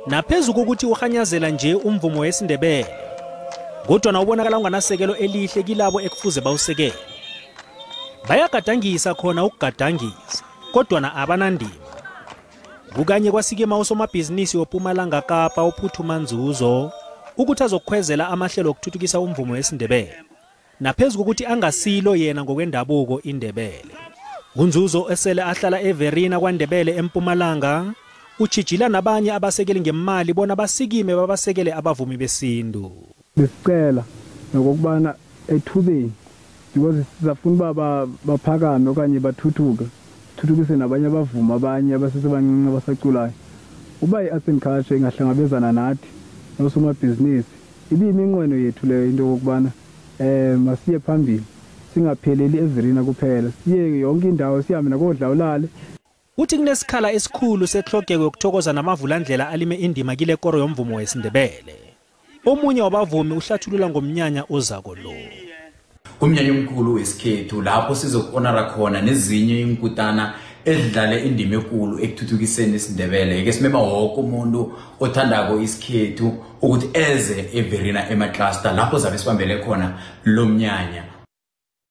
Naphezu kokuthi uhanyazela nje umvumo wesiNdebele, kodwana ubonakala unganasekelo elihle kilabo ekufuze bawusekele. Bayagadangisa khona ukugadangisa, kodwana abanandima. Kukanye kwasikima usomabhizinisi woPumalanga Kapa ophuthuma Nzuzo ukuthi azokhwezela amahlelo okuthuthukisa umvumo wesiNdebele. Naphezu kokuthi angasilo yena ngokwendabuko iNdebele. Nzuzo esele ahlala eVerina kwaNdebele eMpumalanga uchijila nabanye abasekeli ngemali bona basikime babasekele abavumi besintu. Besicela nokubana ethubeni because sizafuna baphakame okanye bathuthukise nabanye abavumi abanye abasesebancinci abasaculayo. Uba i-arts and culture ingahlangabezana nathi nosomabhizinisi ibiyiminqweno yethu leyo into yokubana masiye phambili singapheleli eVerina kuphela siye yonke indawo sihambe nakodlawulale. Uthi kunesikhala esikhulu sehlogeko yokuthokoza namavulandlela alime indima kile koro yomvumo wesiNdebele. Omunye wabavumi uhlathulula ngomnyanya ozako lo. Umnyanya omkhulu wesikhethu lapho sizokuhonora khona nezinye inkutana edlale indima enkulu ekuthuthukiseni isiNdebele. Ke simema wonke umuntu othandako isikhethu ukuthi eze eVerina emaCluster lapho zabe sibambele khona lo mnyanya.